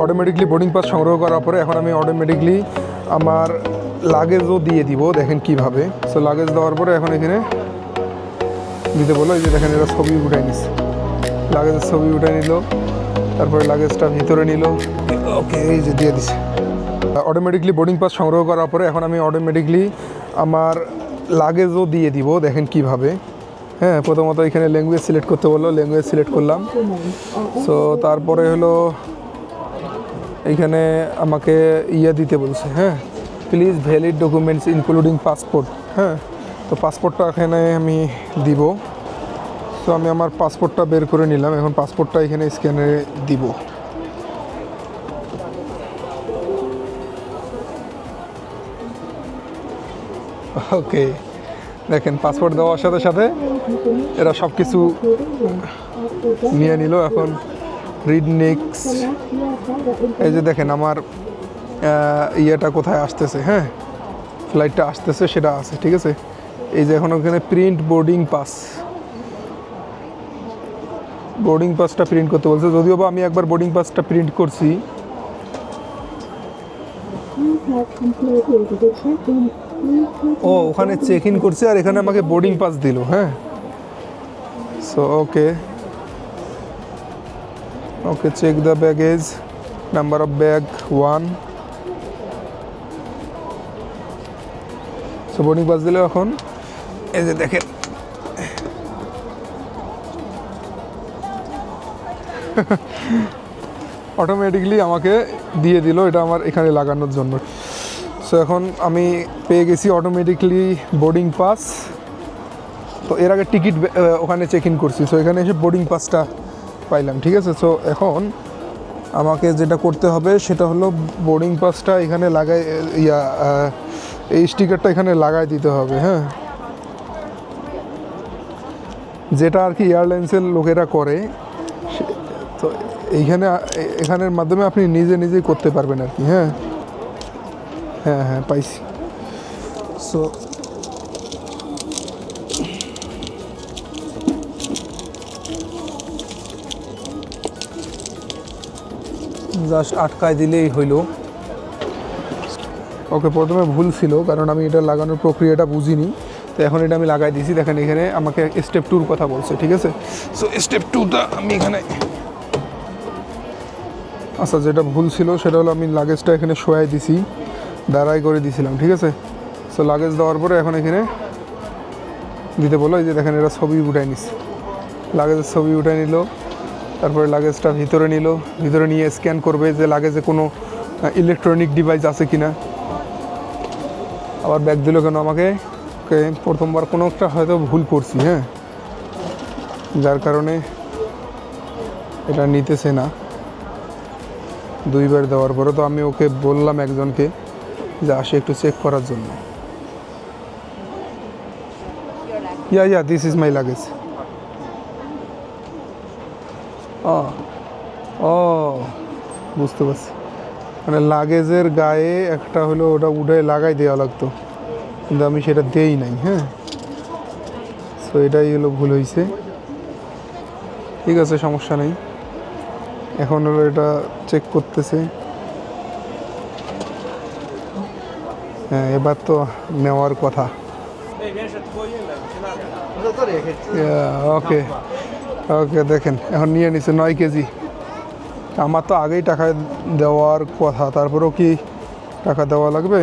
Automatically boarding pass সংগ্রহ করার পরে এখন আমি অটোমেটিকলি আমার লাগেজও দিয়ে দিব। দেখেন কিভাবে। সো লাগেজ দেওয়ার পরে এখন এখানে দিতে বলো, এই যে দেখেন এরা ছবি উঠাই নিচ্ছে, লাগেজের ছবি উঠাই নিল, তারপরে লাগেজটা ভিতরে নিল। ওকে, এই যে দিয়ে দিছে। অটোমেটিকলি বোর্ডিং পাস সংগ্রহ করার পরে এখন আমি অটোমেটিকলি আমার লাগেজও দিয়ে দিব। দেখেন কিভাবে। হ্যাঁ, প্রথমত এখানে ল্যাঙ্গুয়েজ সিলেক্ট করতে বললো, ল্যাঙ্গুয়েজ সিলেক্ট করলাম। সো তারপরে হলো এইখানে আমাকে দিতে বলছে। হ্যাঁ, please valid documents including passport. হ্যাঁ, তো পাসপোর্টটা এখানে আমি দিব। সো আমি আমার পাসপোর্টটা বের করে নিলাম, এখন পাসপোর্টটা এখানে স্ক্যানারে দিব। ওকে, দেখেন পাসপোর্ট দেওয়ার সাথে সাথে এরা সব কিছু নিয়ে নিল। এখন রিড নেক্সট। এই যে দেখেন আমার ইয়েটা কোথায় আসতেছে। হ্যাঁ, ফ্লাইটটা আসতেছে সেটা আছে, ঠিক আছে। এই যে এখন ওখানে প্রিন্ট বোর্ডিং পাস, বোর্ডিং পাসটা প্রিন্ট করতে বলছে। যদিও বা আমি একবার বোর্ডিং পাসটা প্রিন্ট করছি। ও, ওখানে চেক ইন করছে আর এখানে আমাকে বোর্ডিং পাস দিল। হ্যাঁ, so okay okay, check the baggage, number of bag 1। So boarding pass দিল। এখন এই যে দেখেন অটোমেটিকলি আমাকে দিয়ে দিল, এটা আমার এখানে লাগানোর জন্য। সো এখন আমি পেয়ে গেছি অটোমেটিকলি বোর্ডিং পাস। তো এর আগে টিকিট ওখানে চেক ইন করছি, সো এখানে এসে বোর্ডিং পাসটা পাইলাম, ঠিক আছে। সো এখন আমাকে যেটা করতে হবে সেটা হলো বোর্ডিং পাসটা এখানে লাগাই, এই স্টিকারটা এখানে লাগাই দিতে হবে। হ্যাঁ, যেটা আর কি এয়ারলাইন্সের লোকেরা করে। তো এখানের মাধ্যমে আপনি নিজে নিজেই করতে পারবেন আর কি। হ্যাঁ হ্যাঁ হ্যাঁ, পাইছি। সো জাস্ট আটকায় দিলেই হইল। ওকে, প্রথমে ভুল ছিল কারণ আমি এটা লাগানোর প্রক্রিয়াটা বুঝিনি। তো এখন এটা আমি লাগাই দিয়েছি। দেখেন এখানে আমাকে স্টেপ 2-র কথা বলছে, ঠিক আছে। সো স্টেপ 2টা আমি এখানে, আচ্ছা যেটা ভুল ছিল সেটা হলো আমি লাগেজটা এখানে শোয়াই দিছি, দাঁড়াই করে দিয়েছিলাম, ঠিক আছে। সো লাগেজ দেওয়ার পরে এখন এখানে দিতে বলো, এই যে দেখেন এরা ছবি উঠাই নিচ্ছে, লাগেজের ছবি উঠাই নিল, তারপরে লাগেজটা ভিতরে নিল, ভিতরে নিয়ে স্ক্যান করবে যে লাগেজে কোনো ইলেকট্রনিক ডিভাইস আছে কি না। আবার ব্যাগ দিল কেন আমাকে, প্রথমবার কোনো একটা হয়তো ভুল করছি। হ্যাঁ, যার কারণে এটা নিতেছে না। 2বার দেওয়ার পরে তো আমি ওকে বললাম একজনকে যে আসে একটু চেক করার জন্য। Yeah this is my luggage. ও, বুঝতে পারছি, মানে লাগেজের গায়ে একটা হলো ওটা উঠে লাগাই দেওয়া লাগতো, কিন্তু আমি সেটা দেই নাই। হ্যাঁ, সো এটাই হলো ভুল হয়েছে। ঠিক আছে, সমস্যা নেই। এখন হলো এটা চেক করতেছে। হ্যাঁ, এবার তো নেওয়ার কথা। ওকে ওকে, দেখেন এখন নিয়ে নিছে 9 কেজি। আমার তো আগেই টাকা দেওয়ার কথা, তারপরেও কি টাকা দেওয়া লাগবে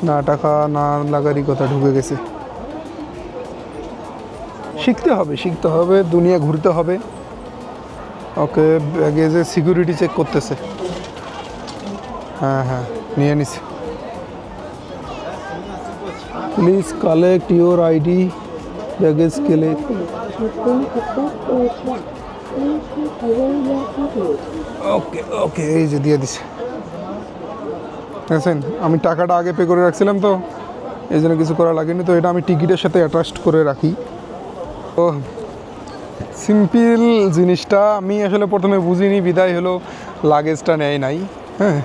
না? টাকা না লাগারই কথা ঢুকে গেছে। শিখতে হবে, দুনিয়া ঘুরতে হবে। ওকে, ব্যাগেজে সিকিউরিটি চেক করতেছে। হ্যাঁ হ্যাঁ, নিয়ে নিছে। Please collect your ID, baggage collect. Okay okay, এই যে দিয়ে দিছে। দেখছেন, আমি টাকাটা আগে পে করে রাখছিলাম, তো এই জন্য কিছু করা লাগেনি। তো এটা আমি টিকিটের সাথে অ্যাটাচড করে রাখি। তো সিম্পল জিনিসটা আমি আসলে প্রথমে বুঝিনি, বিদায় হলো লাগেজটা নেয় নাই। হ্যাঁ,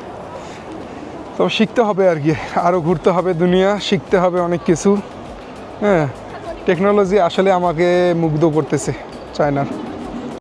তো শিখতে হবে আর কি, আরও ঘুরতে হবে দুনিয়া, শিখতে হবে অনেক কিছু। হ্যাঁ, টেকনোলজি আসলে আমাকে মুগ্ধ করতেছে চায়নার।